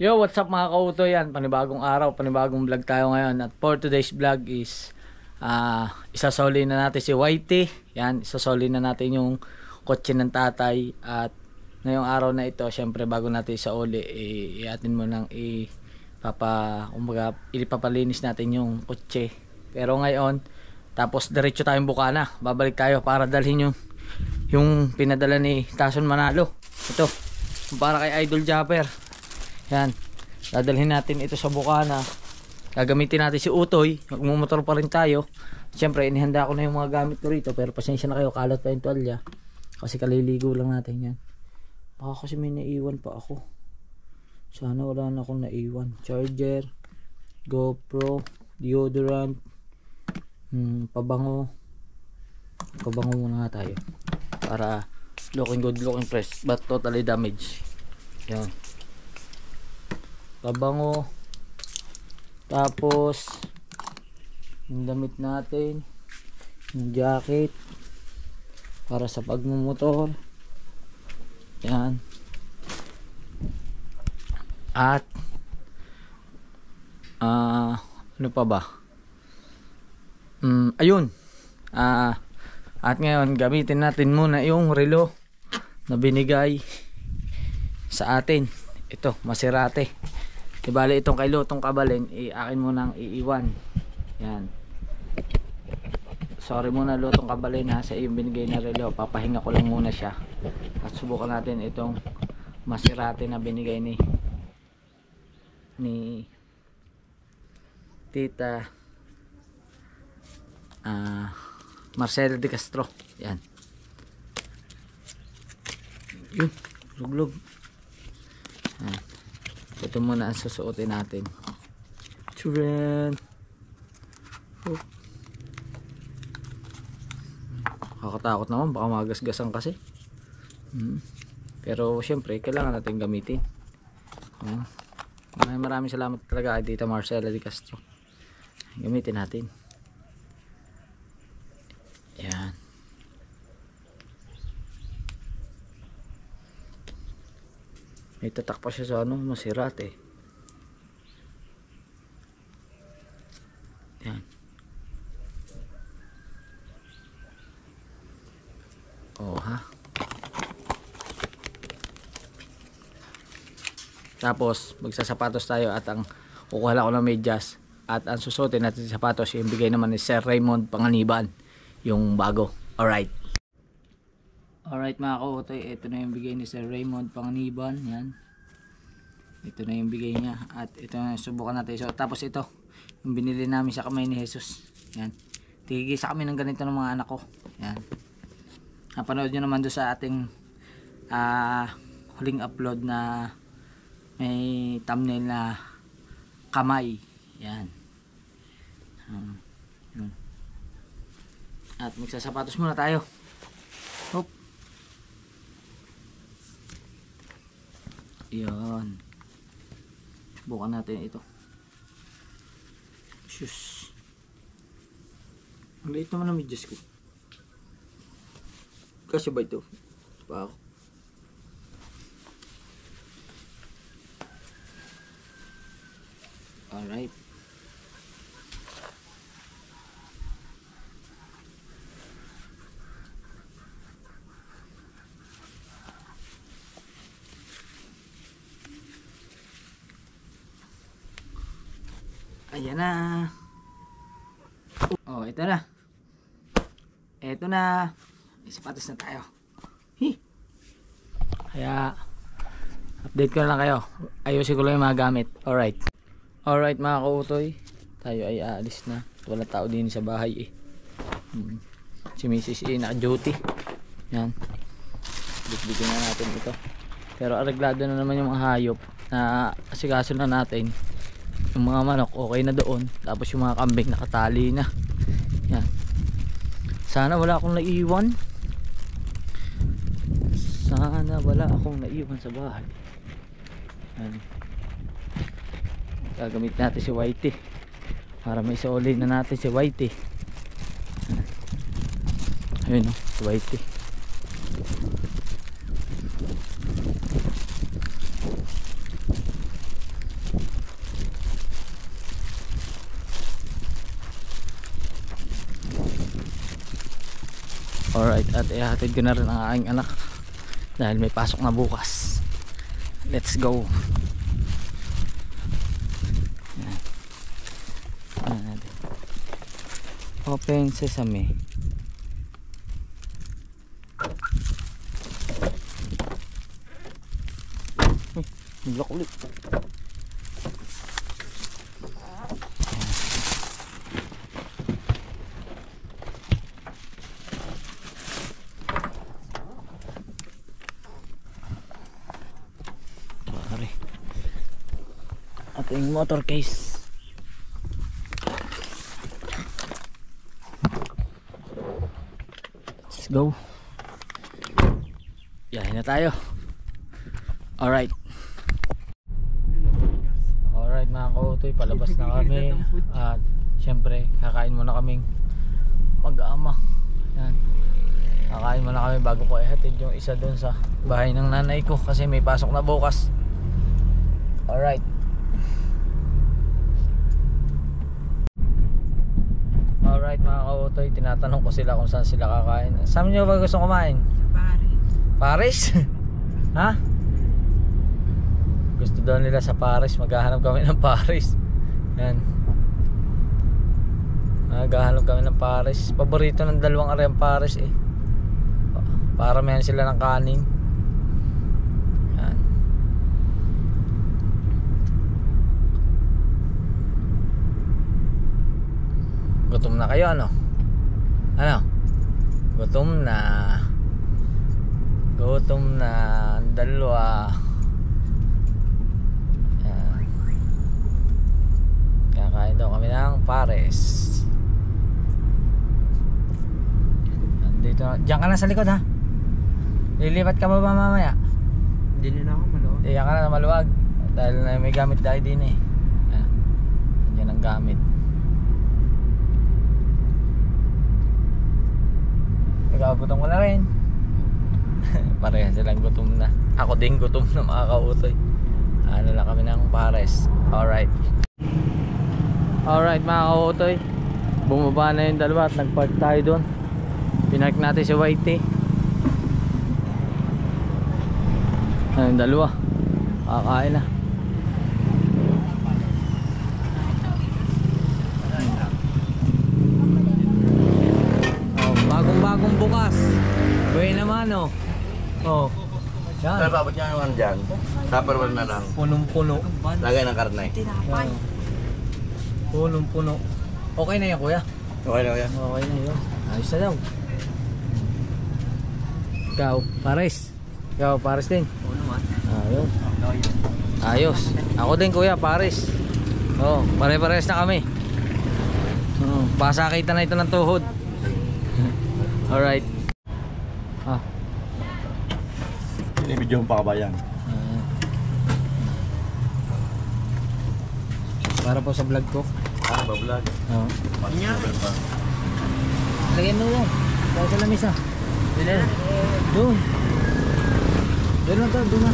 Yo, what's up mga kauto? Yan, panibagong araw, panibagong vlog tayo ngayon. At for today's vlog is isasoli na natin si Whitey. Yan, isasoli na natin yung kotse ng tatay. At ngayong araw na ito, syempre bago natin isauli, iatin mo nang ipapalinis natin yung kotse. Pero ngayon, tapos diretso tayong Bukana. Babalik tayo para dalhin yung pinadala ni Tason Manalo. Ito, para kay Idol Japper. Yan, dadalhin natin ito sa Bukana. Gagamitin natin si Utoy. Magmumotor pa rin tayo. Siyempre, inihanda ko na yung mga gamit ko rito. Pero pasensya na kayo, kalat pa yung tuwalya. Kasi kaliligo lang natin yan. Baka kasi may naiwan pa ako. Sana wala na akong naiwan. Charger, GoPro, deodorant, pabango. Pabango muna nga tayo. Para looking good, looking fresh. But totally damaged. Yan. Pabango. Tapos yung damit natin, yung jacket para sa pagmumotor. Yan. At ano pa ba? Ayun. At ngayon gamitin natin muna yung relo na binigay sa atin. Ito, Maserati. Ibali itong kay Lutong Kabalin, akin mo nang iiwan. Yan. Sorry muna Lutong Kabalin ha, sa iyong binigay na relo. Papahinga ko lang muna siya. At subukan natin itong Maserati na binigay ni Tita Marcela de Castro. Yan. Yun, luglog. Yan. Ito muna ang susuotin natin. Churen. Oh. Kakatakot naman, baka magasgasan kasi. Pero syempre kailangan natin gamitin. Maraming salamat talaga kay Tita Marcela de Castro. Gamitin natin. Yan. May tatak pa siya sa Maserati. Yan. Oh ha. Tapos magsasapatos tayo at ang kukuha ko ng medyas at ang susuotin natin sa sapatos yung bigay naman ni Sir Raymond Panganiban, yung bago. Alright. Alright mga kautoy, ito na yung bigay ni Sir Raymond Panganiban. Yan. Ito na yung bigay niya. At ito na, subukan natin. So, tapos ito, yung binili namin sa kamay ni Jesus. Yan. Tigisa kami ng ganito ng mga anak ko. Yan. Napanood nyo naman doon sa ating huling upload na may thumbnail na kamay. Yan. Yun. At magsasapatos muna tayo. Hop. Yan. Subukan natin ito. Shush. Ang liit naman ang medyas ko. Kasi ba ito? Pa ako. Alright. Ayan na. Oh, ito na. Ito na. Sapatos na tayo. Kaya update ko na lang kayo. Ayusin ko lang yung mga gamit. Alright. Alright mga kautoy. Tayo ay aalis na. Wala tao din sa bahay eh. Si Mrs. E naka-duty. Yan. Bitbitin na natin ito. Pero areglado na naman yung mga hayop na asikaso na natin. Yung mga manok okay na doon. Tapos yung mga kambing nakatali na. Yan. Sana wala akong naiwan. Sana wala akong naiwan sa bahay. Yan. Gagamit natin si Whitey para may sauli na natin si Whitey. Ayun o, si Whitey. Alright, at ihatid ko na rin ang aking anak dahil may pasok na bukas. Let's go. Open sesame. Naglock ulit. Ating motor case. Let's go. Yahin na tayo. Alright. Alright mga kautoy, palabas na kami. At syempre kakain muna kaming mag-ama. Yan. Kakain muna kami bago ko ihatid yung isa dun sa bahay ng nanay ko kasi may pasok na bukas. Alright. Alright mga kautoy, tinatanong ko sila kung saan sila kakain. Saan nyo ba gusto kumain? Paris. Paris? Ha? Gusto daw nila sa Paris. Maghahanap kami ng Paris. Yan. Maghahanap kami ng Paris. Paborito ng dalawang areyang Paris eh. Para meron sila ng kanin. Yan. Gutom na kayo ano? Ano? Gutom na. Gutom na ang dalawa. Yan. Kakain daw kami ng Pares. Dito, diyan ka na sa likod ha. Lilipat ka ba mamaya? Hindi na ako maluwag. Diyan ka na maluwag. Dahil may gamit tayo din eh. Yan ang gamit. Ikaw gutom ko na rin. Parehas silang gutom na. Ako din gutom na mga kautoy. Ano lang kami ng Pares. Alright. Alright mga kautoy, bumaba na yung dalawa at nagpark tayo doon. Pinark natin si Whitey. Yung dalawa kakain na. Bagong bukas. Buhay naman oh. Oh. Yan. Sir, babot niya naman dyan. Tupperware na lang. Punong-puno. Lagay ng karne. Tinapay. Punong-puno. Okay na yan kuya. Okay na yan. Okay na yun. Ayos na daw. Ikaw, Pares. Ikaw, Pares din. Oo naman. Ayos. Ayos. Ako din kuya, Pares. Oh, pare-pares na kami. Pasakita na ito ng tuhod. Alright. Binibidyo pa ka ba yan? Para po sa vlog ko. Bablog. Oo. Niya. Lagyan mo lang. Para sa lamisa. Doon. Doon. Doon lang to. Doon na.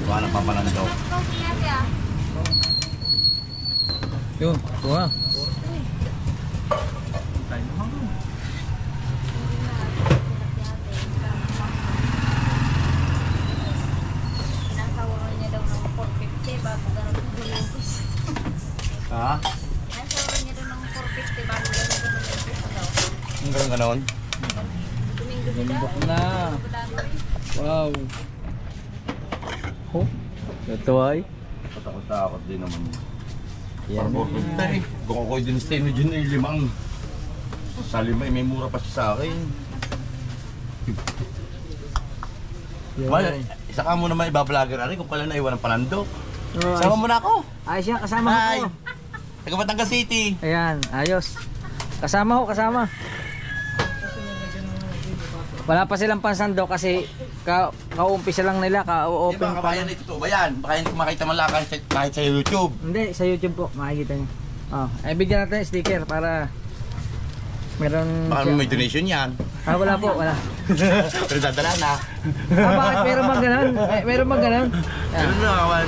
Wala na pampalan daw. Yun. Tuwa. Ha? Nasawaran niya doon ng 450 bago gano'n daw. Hanggang ganon? Gandok na. Wow. Oh. Ito ay. Patakot-takot din naman. Yan. Kung ako din steno dyan ay limang. Sa lima may mura pa siya sa akin. Well, isa ka muna may iba-vlogger ari kung pala naiwan ng panando. Sama mo na ako. Ayos yan. Kasama Hi. ko. Taga Batangas City. Ayan. Ayos. Kasama ko. Kasama. Wala pa silang pansando kasi ka-umpisa lang nila, ka-open Diba, kabayan ito to ba yan? Baka hindi ko makita man lang kahit sa YouTube. Hindi, sa YouTube po, makikita niyo. Oh, ay bigyan natin ng sticker para meron Baka may donation yan. wala po, wala. Pero dadala na. Bakit meron bang ganun? Meron bang ganun? Meron na kawan.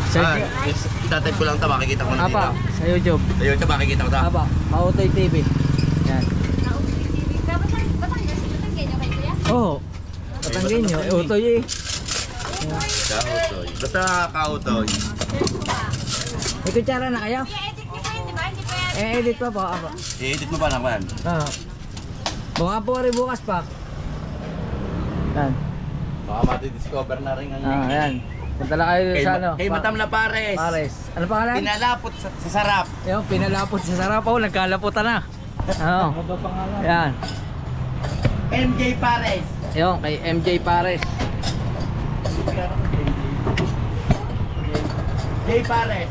Sa, Itatag ko lang ito, makikita ko na dito. apa, sa YouTube. Ayun ito, makikita ko ito. Apa, Kautoy TV. Yan. Batangas nyo kayo kuya? Oo. Patanggin nyo. Utoy eh. Kautoy. Basta kautoy. May kutsara na kayo? I-edit nyo kayo, di ba? Hindi pa yan. Edit pa po. Apa. I-edit mo ba naman? Baka po rin bukas pa. Yan. Baka mati-discover na rin ang... Yan. Punta lang kayo sa ano. Kay Matam na Pares. Pares. Ano pangalan? Pinalapot sa sarap. Yung pinalapot sa sarap. Oh, nagkalaputan na. Oo. Yan. MJ Pares. Yung kay MJ Pares. J Pares.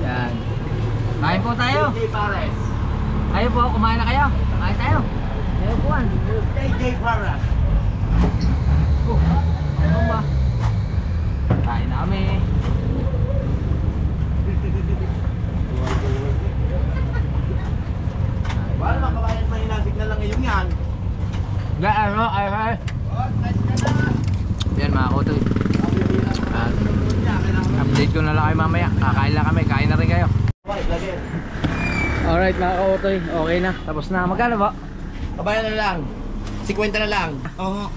Yan. Kain po tayo. J Pares. Kayo po, kumain na kayo. Kain tayo. Kayo po. J Pares. Oh, ano ba? Kain na kami. Wala mga kabayan, mahinasig na lang ngayon yan. Ano, ay. Yan mga kotoy. Update ko na lang kayo mamaya. Kakain lang kami, kain na rin kayo. Alright mga kotoy, okay na. Tapos na. Magkano ba? Kabayan na lang. 50 na lang. Oo.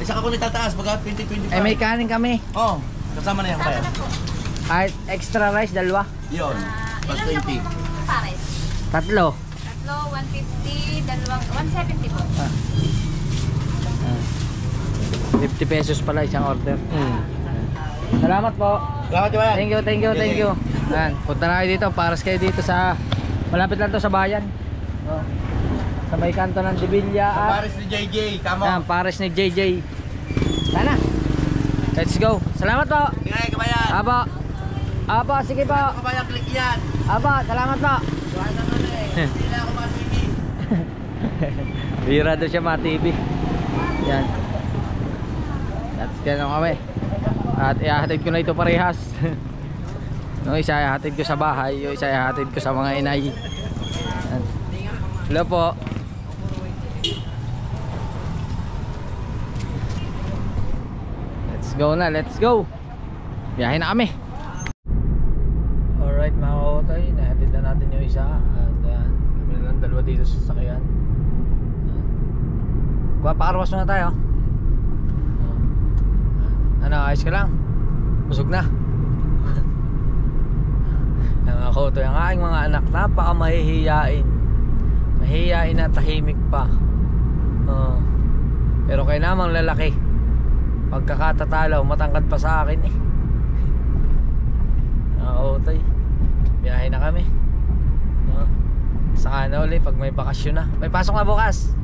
Isa ka ko nitataas, baga 20-25. May kanin kami. Oo. Kasama na yan Sama kaya. na po. Ay, extra rice, dalawa. Yun. Plus Ilan na po 20. pares? Tatlo. Tatlo, 150, dalawang, 170 po. 50 pesos pala isang order. Salamat po. Salamat ba yan? Thank you. Yan, punta na kayo dito, paras kayo dito sa malapit lang to sa bayan. Oh. Sa may kanto ng Dibilla Sa at Pares ni JJ, kamo. yan, pares ni JJ. Sana. Let's go. Salamat po. Tingnan kabayan. Aba, sige po. Kabayan, click yan. Aba, salamat po. Suhan na nun eh. Hindi na ako mga-TV. Bira doon siya mga TV. Yan. That's ganun kami. At ihahatid ko na ito parehas. Yung isa ihahatid ko sa bahay, yung isa ihahatid ko sa mga inay. Yan. Hello po. Let's go na, let's go. Biyahe na kami. Alright mga kaotoy, nahatid na natin yung isa. At kami na lang dalawa dito sa sasakyan. Papakarwas na tayo. Ano, ayos ka lang? Busog na. Ang ako to, yung aking mga anak, napaka mahihiyain. Mahihiyain na tahimik pa. Pero kay namang lalaki, pagkakatatalaw, matangkad pa sa akin eh. Ako to, biyahe na kami. Saka na ulit pag may bakasyon na. May pasok na bukas.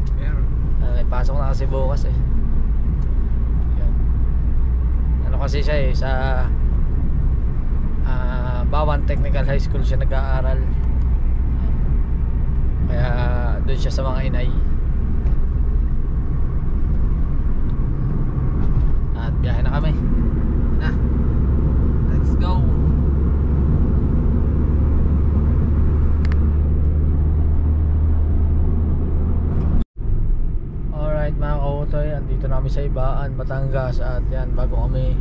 May pasok na kasi bukas eh. Ano kasi siya eh, sa Bawan Technical High School siya nag-aaral. Kaya doon siya sa mga inay. At biyahe na kami. Na. Let's go. Alright mga kautoy, andito na kami sa Ibaan, Batangas. At yan, bago kami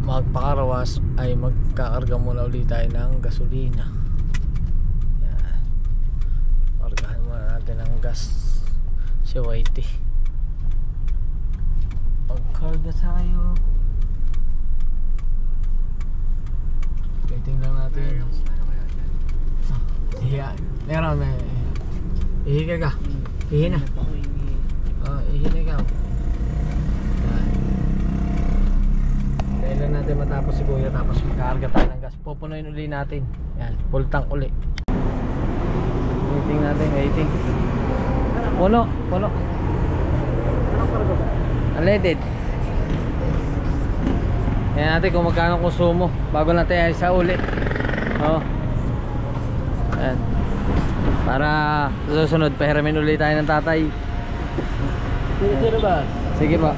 magpakarawas ay magkakarga muna ulit tayo ng gasolina. Yan. Kargahan muna natin ng gas si Whitey. Magkarga tayo. Waiting lang natin. Ihiyan. Meron may ihi ka. Ihi na. Ihi na ikaw. Kailan natin matapos si Kuya, tapos magkakarga tayo ng gas. Pupunuin uli natin. Yan, full tank uli. Waiting natin, waiting. Puno. Unleaded. Yan natin kung magkano konsumo bago natin ay sa uli. Yan. Para susunod, pahiramin uli tayo ng tatay. Sige ba? Sige pa.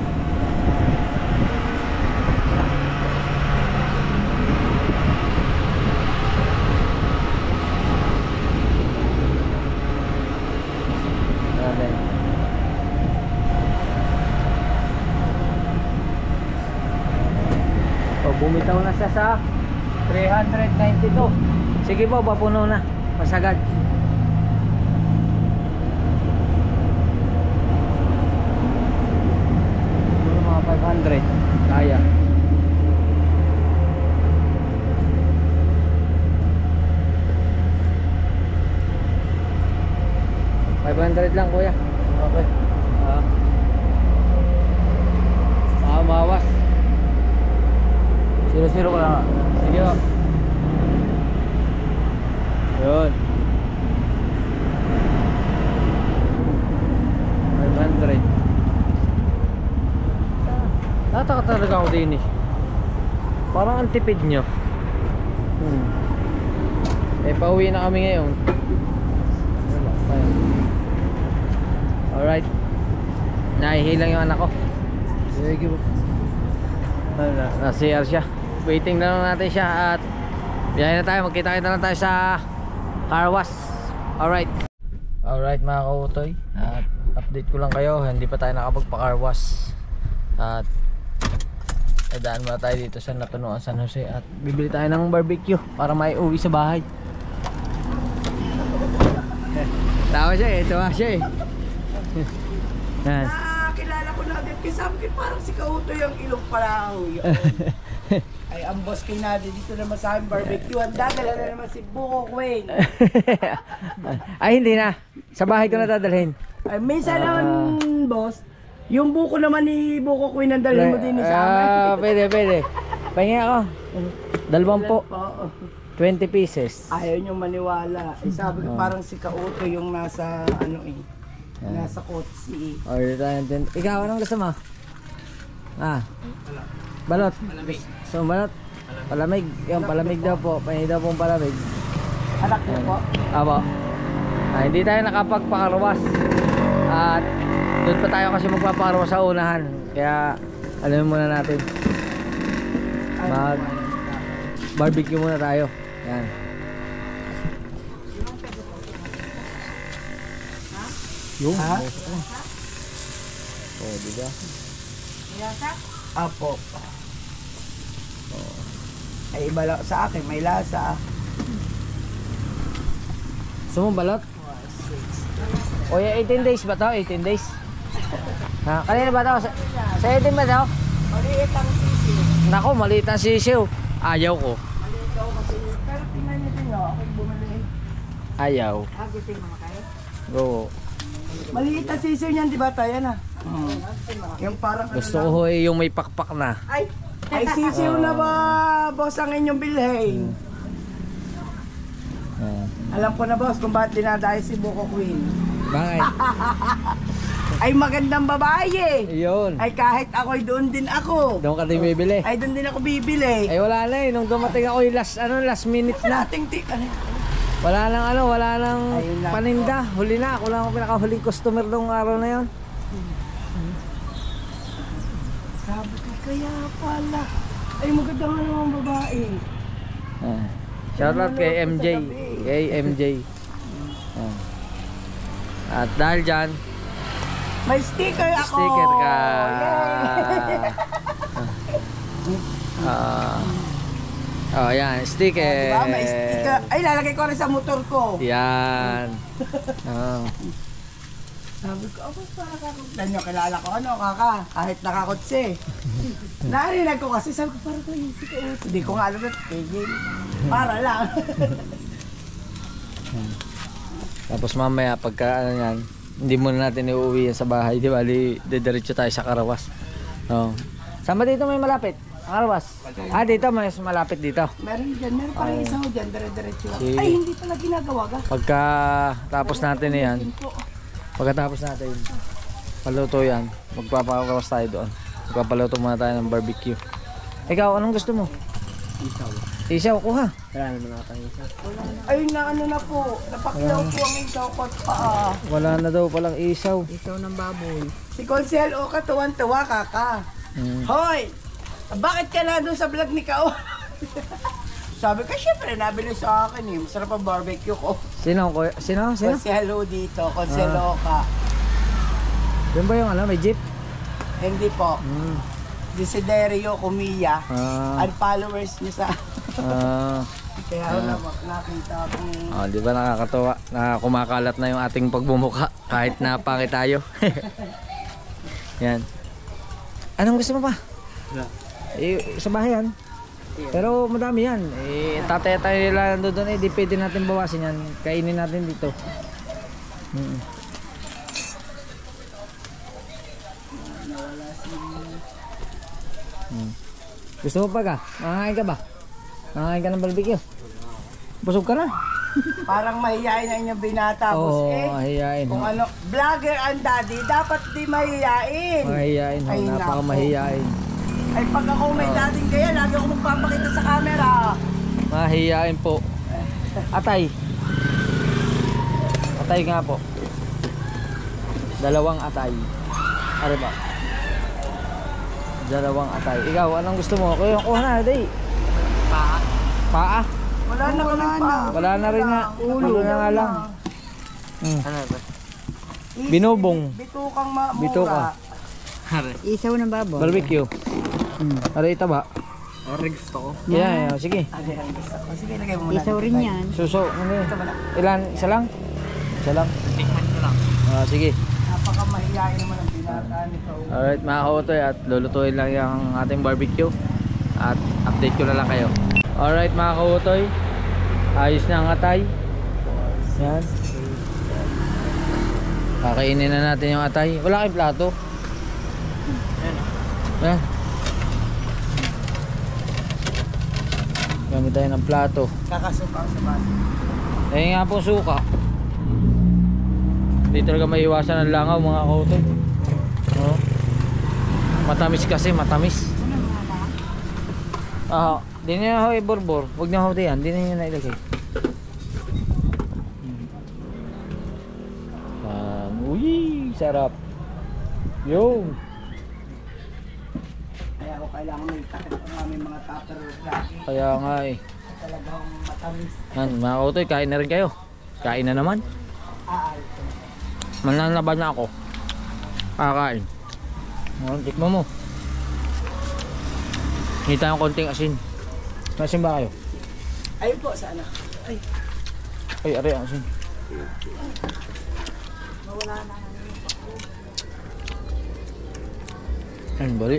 Bumitaw na siya sa 392. Sige po, papuno na. Masagad. Siguro mga 500. Kaya. $500 lang kuya. Okay. Mawas. 0-0 ko lang. Sige o. Yun. 500. Tataka talaga ako din eh. Parang ang tipid nyo. Eh pauwi na kami ngayon. Alright. Nahihilang yung anak ko. Sige po. Na-CR siya. Waiting na lang natin siya at biyahe na tayo. Magkita-kita na tayo sa car wash. Alright. Alright mga kautoy. At update ko lang kayo. Hindi pa tayo nakapagpa-car wash. At daan muna tayo dito sa Natunuan San Jose. At bibili tayo ng barbecue para may uwi sa bahay. Tawa siya eh. Tawa siya eh. Yan. Kilala ko na agad kasi sabi ko parang si Kauto yung ilong pala yun. Ay ang boss kay Nadia dito naman sa akin barbecue. Ang dadala na naman si Buko Queen. Ay hindi na. Sa bahay ko na dadalhin. Ay minsan naman boss, yung buko naman ni Buko Queen ang dalhin mo din sa amin. Pwede. Pahingi ako. 20 pieces. Ayaw niyong maniwala. Eh, sabi ko parang si Kauto yung nasa ano eh. Nasa kotse. Order tayo din. Ikaw, anong gusto mo? Balot. So, balot. Palamig. Yung palamig daw po. Pahingi daw pong palamig. Anak niyo po? Apo. Hindi tayo nakapagpakarwas. At doon pa tayo kasi magpapakarwas sa unahan. Kaya, alamin muna natin. Mag barbecue muna tayo. Yan. Yung ha? Oh, diba? Lasa? Apo. Ay iba lang sa akin, may lasa. Gusto mo balot? O yung 18 days ba to? 18 days? Ha? Kanina ba to? Sa 18 ba to? Maliit ang sisiw. Nako, maliit ang sisiw. Ayaw ko. Maliit ako kasi. Pero tingnan niyo din ako bumili. Ayaw. Gusto yung mga kayo? Go. Maliit ang sisiw niyan, di ba tayo na? Yung parang Gusto ko yung may pakpak na. Ay sisiw na ba, boss, ang inyong bilhin? Alam ko na, boss, kung bakit dinadayo si Buko Queen. Bakit? Ay magandang babae. Yun. Ay kahit ako'y doon din ako. Doon ka din bibili. Ay doon din ako bibili. Ay wala na eh. Nung dumating ako yung last minute na. Nating Wala nang Ayun na. paninda. Huli na. Ako lang ang pinakahuling customer nung araw na yon. Sabi ko, kaya pala. Ay maganda nga naman babae. Shoutout kay MJ. Kay MJ. At dahil dyan, May sticker ako. sticker ka. Oh, yan. Sticker. Diba? May sticker. Ay, lalagay ko rin sa motor ko. Yan. Sabi ko, ako para kakot. Nyo, kilala ko, ano, kaka, kahit nakakotse. Narinig ko kasi, sabi ko, para ko yung sticker. Hindi ko nga alam na, tigil. Para lang. Tapos mamaya, pagka ano yan, hindi muna natin iuwi yan sa bahay. Di ba? Didiretso tayo sa Karawas. Saan ba dito may malapit? Karawas? Dito may malapit dito. Meron dyan, meron parang isa ko dyan, dire-diretso. Si- Ay, hindi pala ginagawa ka. Pagka tapos natin yan, pagkatapos natin paluto yan, magpapakawas tayo doon. Magpapaluto muna tayo ng barbecue. Ikaw, anong gusto mo? Isaw, kuha. Ayun na, ano na po, napakilaw po ang isaw ko at paa. Wala na daw palang isaw. Isaw ng baboy. Si Consel Oka, tuwan-tuwa, kaka. Hoy! Bakit ka na doon sa vlog ni Kao? Sabi ko, syempre, nabili sa akin eh. Masarap ang barbecue ko. Sino? Sino? Consel O dito, Consel Oka. Yun ba yung ano, may jeep? Hindi po. Desiderio Comilla. Ah, Ang followers niya sa... ah, Kaya ako nakita ko. di ba nakakatuwa na kumakalat na yung ating pagbumuka kahit na pangit tayo. Yan. Anong gusto mo pa? Sa bahay yan. Pero madami yan. Tatay nila nandun doon di pwede natin bawasin yan. Kainin natin dito. Gusto mo pa ka? Makakain ka ba? Makakain ka ng barbecue? Busog ka na? Parang mahihain ang inyong binata, boss. Oo, mahihain. Kung ano, vlogger ang daddy, dapat di mahihain. Mahihain. Ay, Napaka nako. mahihain. Ay, pag ako may dating kaya, lagi ako magpapakita sa camera. Mahihain po. Atay. Atay nga po. 2 atay. Ano ba? 2 atay. Ikaw, anong gusto mo? Kuha na, day. Paa. Paa? Wala na kami pa. Wala na rin nga. Ulo na nga lang. Ano ba? Binubong. Bitukang mura. Bituka. Isaw ng baboy. Barbecue. Ano ito ba? gusto ko. Yeah, sige. Ano yan gusto ko? Sige, lagay mo muna. Isaw rin yan. Suso. Ano yun? Ito ba na? Ilan? Isa lang? Isa lang. Tikman ko lang. Sige. Napakamahihain naman ang binata nito. Alright mga kautoy, at lulutuin lang yung ating barbecue at update ko na lang kayo. Alright mga kautoy, ayos na ang atay. Yan. Kakainin na natin yung atay. Wala kayong plato. Yan. Gamit tayo ng plato. Kakasuka sa baso. Ayun nga po suka. Hindi talaga maiwasan ang langaw mga kautoy. Oh. Matamis kasi, matamis. Di na ho iborbor. Huwag na ho diyan, di na nyo nailagay. Uy, sarap. Yo. Kaya ako kailangan may takip ang aming mga tupper lagi. Kaya nga eh. Talagang matamis. Yan, mga kautoy, kain na rin kayo. Kain na naman. Manlalaban na ako. Kakain. Tikman mo. Hindi tayong konting asin. Masin ba kayo? Ayun po, sana. Ay, Ay, aray ang asin. mawala na. Ayun, bali.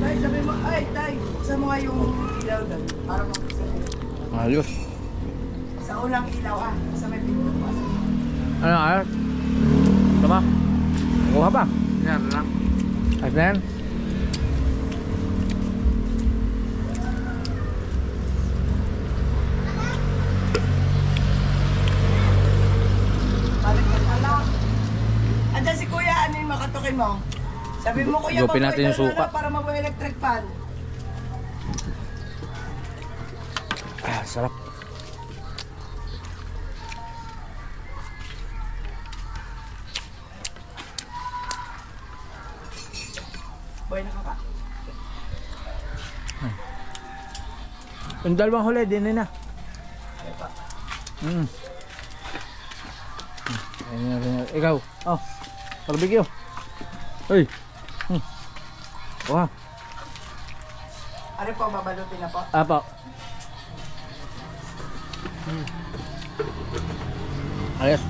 Tay, sabi mo, ay, tay, sa mga yung ilaw doon. Para makasama. Ayos. Sa unang ilaw, sa may pinto pa. Ano, ayos? Tama. Kuha ba? Yan lang. Ayos na yan. Balik ka pala. Andiyan si Kuya, ano yung makatukin mo? Sabi mo, Kuya, Gupin natin yung suka. para mabuhay electric fan. Sarap. Boy, nakaka. Yung dalawang huli, din na. Ikaw. Oh. Barbecue. Uy. Kuha. Ano po, babalutin na po? Apo. Ayos.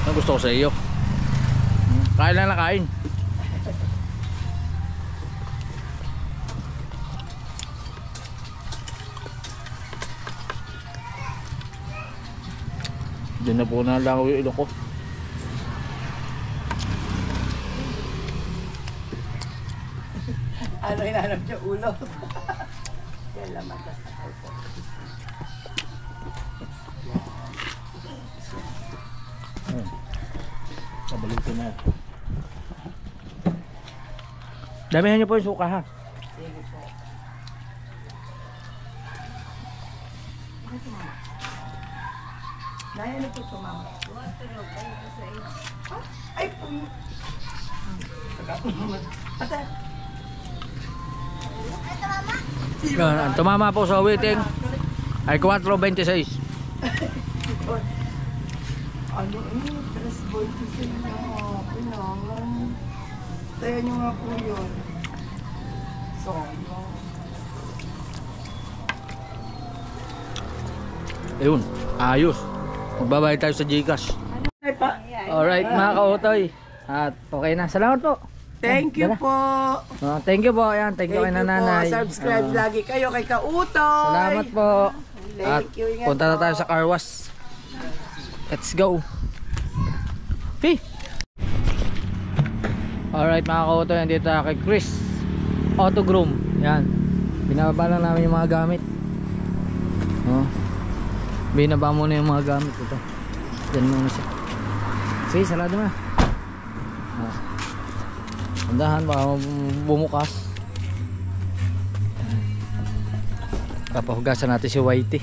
Ang gusto ko sa iyo. Kain lang na kain. Diyan na po na lang yung ilong ko. Ano hinanap niyo, ulo? Yan laman, basta po. Sabalutin na. Damihan niyo po yung suka ha. Sige po. Naya na po tumama. Ay, ate. Yan, ang tumama po sa waiting ay 4.26. Ano tres volts sila. Pinangan. Tayo nyo nga po yun. So, Ayun, ayos. Magbabayad tayo sa Gcash. ay pa. Alright mga kautoy. At okay na. Salamat po. Thank you Tara. po. Thank you po. Ayan, thank you kay Thank you nanay. po. Subscribe lagi kayo kay Kautoy. Salamat po. At Thank you. Ingat punta na po. tayo sa car wash. Let's go. Hey. Alright mga kautoy, andito tayo kay Chris Auto Groom. Yan. Binababa lang namin yung mga gamit. Oh. Binaba muna yung mga gamit ito. Diyan muna siya. Sige, sarado na. Oh. Andahan baka bumukas. Papahugasan natin si Whitey.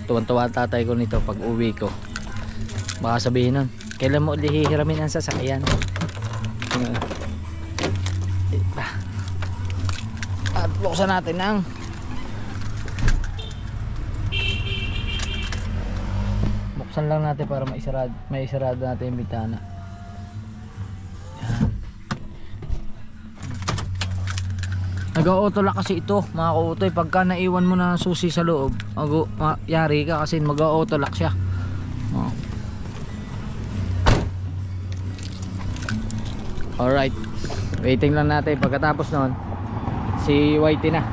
Tuwan-tuwa tatay ko nito pag uwi ko. Baka sabihin nun, kailan mo hihiramin ang sasakyan? At buksan natin ang buksan lang natin para maisarado natin yung bintana. Yan. Nag-auto lock kasi ito mga kautoy. Pagka naiwan mo na ang susi sa loob, yari ka kasi mag-auto lock siya. Oh. Alright, waiting lang natin. Pagkatapos nun, si Whitey na.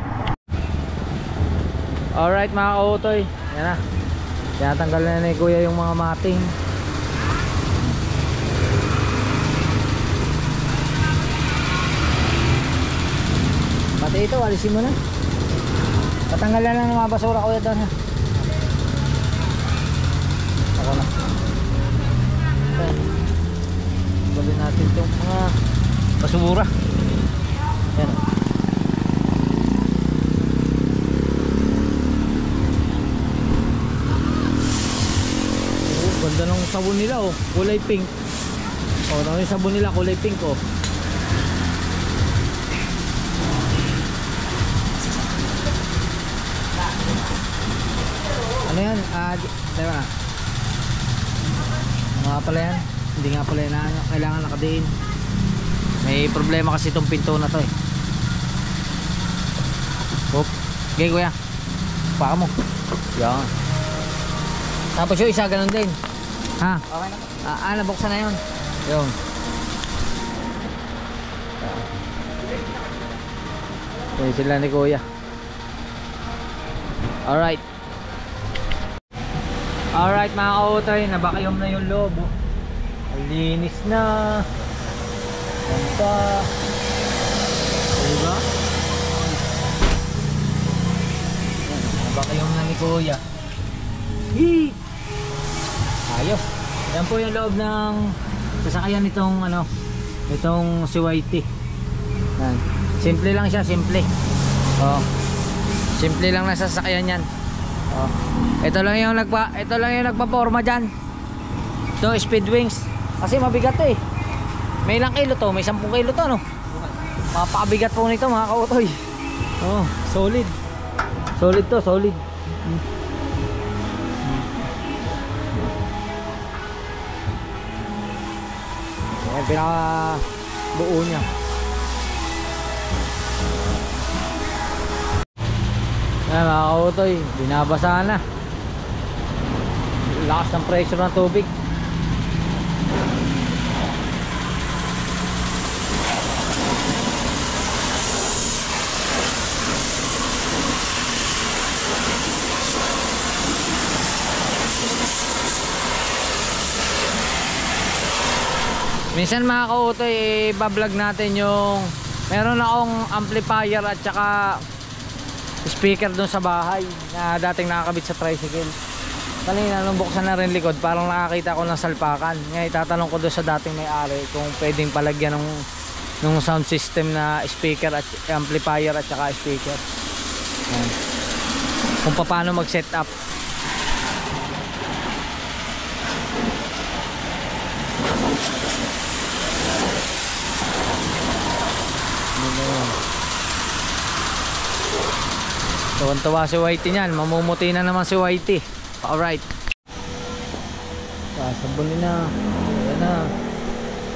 Alright mga kautoy, yan na. Tinatanggal na ni kuya yung mga mating. Pati ito, alisin mo na. Patanggal na lang ng mga basura kuya doon ha. Ako na. Okay. Balik natin itong mga basura. Yan. Oh, ganda ng sabon nila oh. Kulay pink. Oh, yung sabon nila kulay pink oh. Ano yan? Diba na? Ano nga pala yan? Hindi nga pala yan na, kailangan nakadiin. May problema kasi itong pinto na to eh. Hop. Okay kuya. Paka mo. Yan. Tapos yung isa ganun din. Ha? Okay na. Nabuksan na yun. Yung. Yan sila ni kuya. Alright. Alright mga kautoy, nabakyom na yung loob oh. Linis na. Ganda. Diba? Nabakyom na ni kuya. Hii! Ayos. Yan po yung loob ng sasakyan nitong ano, itong si Whitey. Yan. Simple lang siya, simple. Oh. Simple lang na sasakyan yan. Oh. Ito lang yung nagpa-forma diyan. Ito speed wings. Kasi mabigat 'to eh. May ilang kilo to, may 10 kilo to no. Mapakabigat po nito mga kautoy. Oh, solid. Solid to, solid. Yan pinaka buo niya. Yan mga kautoy, binabasa na. Lakas ng pressure ng tubig. Minsan mga kautoy, i-vlog natin yung meron akong amplifier at saka speaker doon sa bahay na dating nakakabit sa tricycle. Kanina nung buksan na rin likod, parang nakakita ko ng salpakan. Ngayon itatanong ko doon sa dating may-ari kung pwedeng palagyan ng sound system na speaker at amplifier at saka speaker. Kung paano mag-set up. Tuwan-tuwa si Whitey niyan. Mamumuti na naman si Whitey. Alright. Sasabunin na. Ayan na.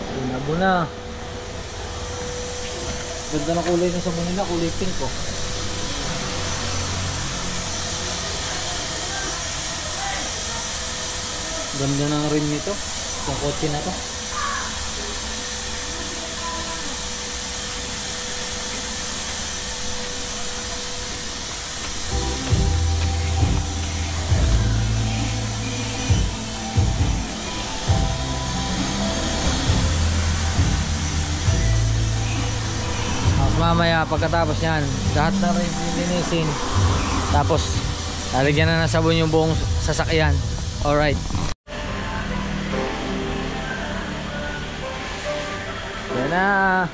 Sinabo na. Ganda na kulay ng sabon nila. Kulay pink oh. Ganda ng rim nito. Itong kotse na to. Mamaya pagkatapos nyan, lahat na rin linisin. Tapos lalagyan na ng sabon yung buong sasakyan. Alright. Yan na.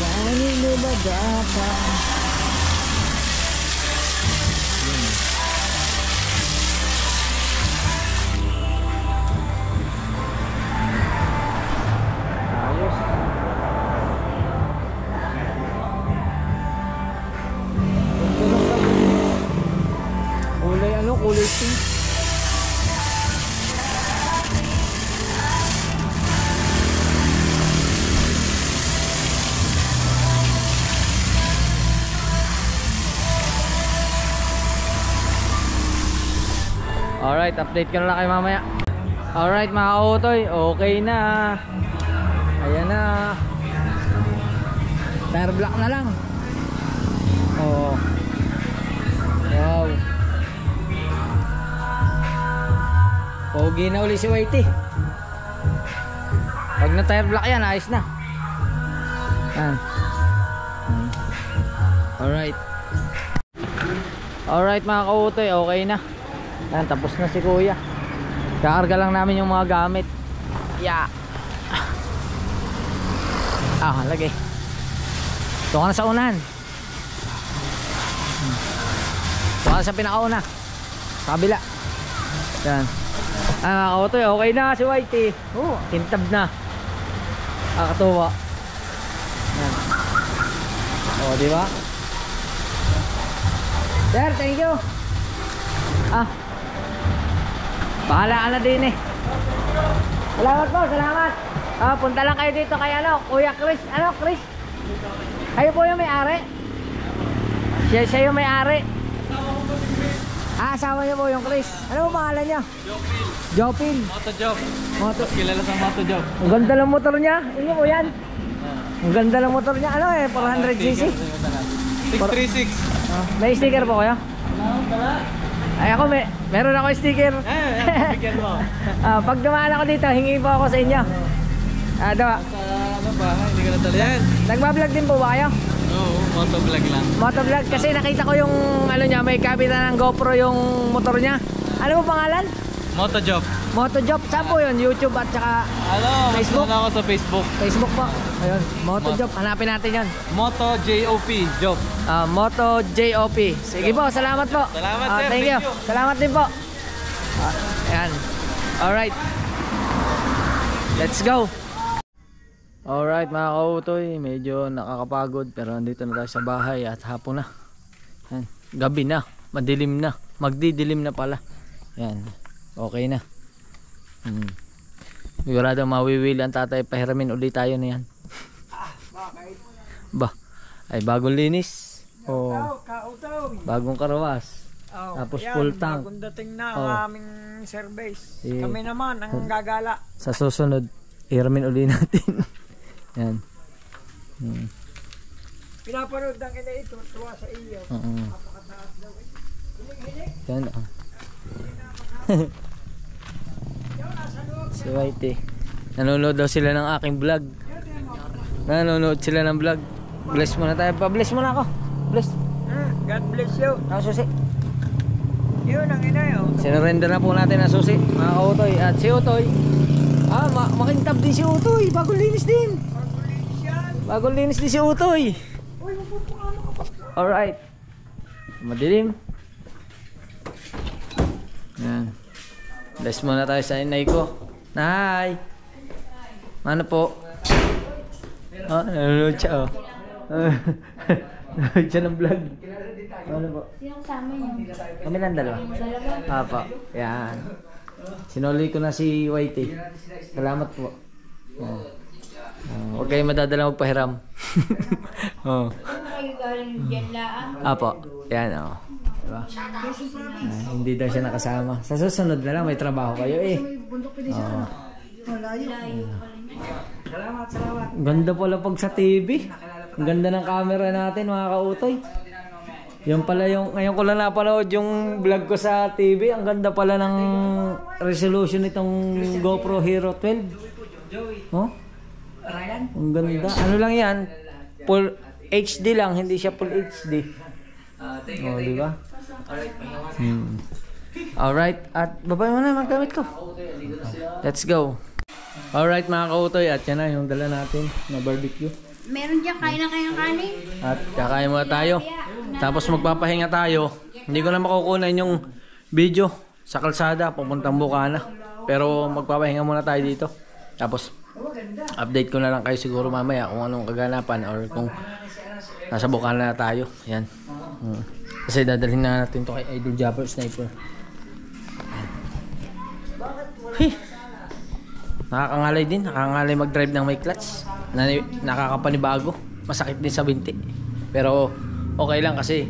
Kanino ba dapat? Kulay pink. Alright, update ko na lang kayo mamaya. Alright mga kautoy, okay na. Ayan na. Tire block na lang. Oh. Wow. Pogi na uli si Whitey. Pag na tire block yan, ayos na. Yan. Alright. Alright mga kautoy, okay na. Yan, tapos na si kuya. Kakarga lang namin yung mga gamit. Yeah. Lagay. Ito ka na sa unahan. Ito ka na sa pinakauna. Sa kabila. Yan. Kautoy, okay na si Whitey. Oh, kintab na. Kakatuwa. Yan. Oh, di ba? Sir, thank you. Bahala ka na din eh. Salamat po, salamat. Punta lang kayo dito kay Kuya Chris. Chris? Kayo po yung may-ari? Siya yung may-ari. Asawa niyo po yung Chris. Ano po pangalan niya? Jopil. Motojob. Kilala sa Motojob. Ang ganda ng motor niya. Inyo po yan. Ang ganda ng motor niya. 400cc? 636. May sticker po kayo? Ay ako meron ako sticker. Bigyan mo. Pag dumaan ako dito, hingi po ako sa inyo. Dawa. Sa bahay, hindi ka nadala yan. Nagbablog din po ba kayo? Oo, motovlog lang. Motovlog kasi nakita ko yung niya, may kabita ng GoPro yung motor niya. Ano po pangalan? Motojob. Motojob. Saan po yun? YouTube at saka Facebook? Mas ako sa Facebook. Facebook po. Ayun, Motojob. Hanapin natin yun. MotoJOP Job. MotoJOP. Sige po, salamat po. Salamat sir, thank you. Salamat din po. Ayan. Alright. Let's go. Alright mga kautoy, medyo nakakapagod pero nandito na tayo sa bahay at hapon na. Yan. Gabi na, madilim na, magdidilim na pala. Yan, okay na. Sigurado mawiwili ang tatay, pahiramin ulit tayo na yan. Ba, ay bagong linis. Bagong karawas. Tapos full tank. Bagong dating na ang aming service. Kami naman ang gagala. Sa susunod, hiramin uli natin. Yan. Pinapanood ng ina ito, tuwa sa iyo. Napakataas daw eh. Yan Si Whitey. Nanonood daw sila ng aking vlog. Nanonood sila ng vlog. Bless muna tayo. Pa-bless muna ako. Bless. God bless you. Susi. Yun ang ina yun. Sinurrender na po natin ang susi. Mga kautoy. At si Utoy. Makintab din si Utoy. Bagong linis din. Bagong linis din si Utoy. Alright. Madilim. Bless muna tayo sa inay ko. Nay! Ano po? Oh, nanonood siya, oh. Nanonood siya ng vlog. Ano po? Sino kasama niyo? Kami lang dalawa. Apa. Yan. Sinuli ko na si Whitey. Salamat po. Yan. Huwag kayo madadala magpahiram. Oh. Saan kayo galing dyan laang? Apo. Yan, oh. Diba? Hindi daw siya nakasama. Sa susunod na lang, may trabaho kayo eh. Oh. Ganda pala pag sa TV. Ang ganda ng camera natin, mga kautoy. Yung pala yung, ngayon ko lang napanood yung vlog ko sa TV. Ang ganda pala ng resolution nitong GoPro Hero 12. Oh? Ang ganda. Ano lang yan? Full HD lang, hindi siya full HD. Oh, di ba? Alright, at babay mo na magkamit ko. Let's go. Alright mga kautoy, at yan na yung dala natin na barbecue. Meron dyan kain na kayong kanin? At kakain muna tayo. Tapos magpapahinga tayo. Hindi ko na makukunan yung video sa kalsada pupuntang Bukana. Pero magpapahinga muna tayo dito. Tapos update ko na lang kayo siguro mamaya kung anong kaganapan or kung nasa Bukana na tayo. Yan. Kasi dadalhin na natin to kay Idol Japper Sniper. Hey. Nakakangalay din. Nakakangalay mag-drive ng may clutch. Nakakapanibago. Masakit din sa binti. Pero okay lang kasi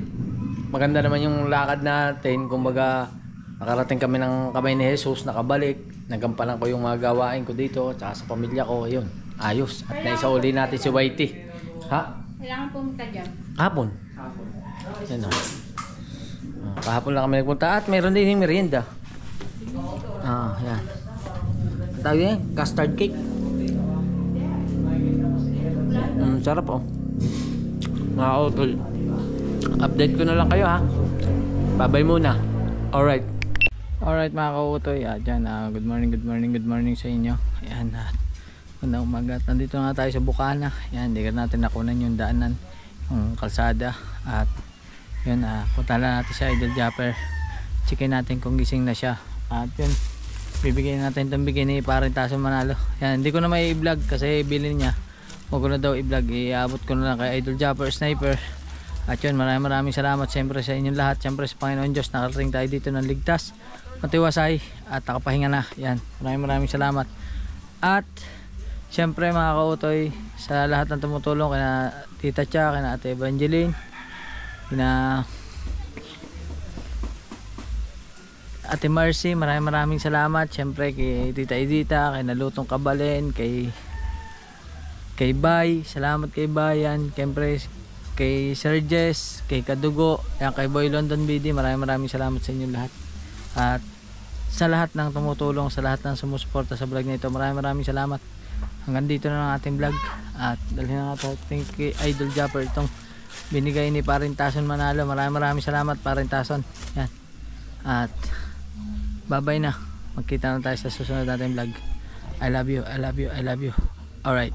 maganda naman yung lakad natin. Kumbaga nakarating kami ng kamay ni Jesus. Nakabalik. Nagampalan ko yung mga gawain ko dito. Tsaka sa pamilya ko. Ayun. Ayos. At naisauli natin si Whitey. Ha? Kailangan pumunta dyan. Hapon. Yan o. Kahapon lang kami nagpunta. At mayroon din yung merienda. Yan. Tawag yan, custard cake. Sarap oh. Mga utol. Update ko na lang kayo ha. Babay muna. Alright. Alright mga kautoy. Dyan, good morning sa inyo. Ayan. Una umaga. Nandito na tayo sa Bukana. Ayan, hindi ka natin nakunan yung daanan. Yung kalsada. At yun, punta lang natin sa Idol Japper. Checkin natin kung gising na siya. At yun, bibigyan natin itong bigay ni Parintason Manalo. Yan, hindi ko na may i-vlog kasi bilin niya. Huwag ko na daw i-vlog. Iabot ko na lang kay Idol Japper Sniper. At yun, maraming salamat siyempre sa inyong lahat. Siyempre sa Panginoon Diyos, nakarating tayo dito ng ligtas, matiwasay at nakapahinga na. Yan, maraming salamat. At siyempre mga kautoy, sa lahat ng tumutulong, kina Tita Cha, kina Ate Evangeline, kina Ate Marcy, maraming salamat. Siyempre kay Tita Edita, kay Nalutong Kabalen, kay Bay, salamat kay Bayan, siyempre kay Sir Jess, kay Kadugo, yan, kay Boy London BD, maraming salamat sa inyo lahat. At sa lahat ng tumutulong, sa lahat ng sumusuporta sa vlog nito, maraming salamat. Hanggang dito na ang ating vlog. At dalhin na natin kay Idol Japper itong binigay ni Parintason Manalo. Maraming salamat Parintason. Yan. At bye-bye na. Magkita na tayo sa susunod natin vlog. I love you. Alright.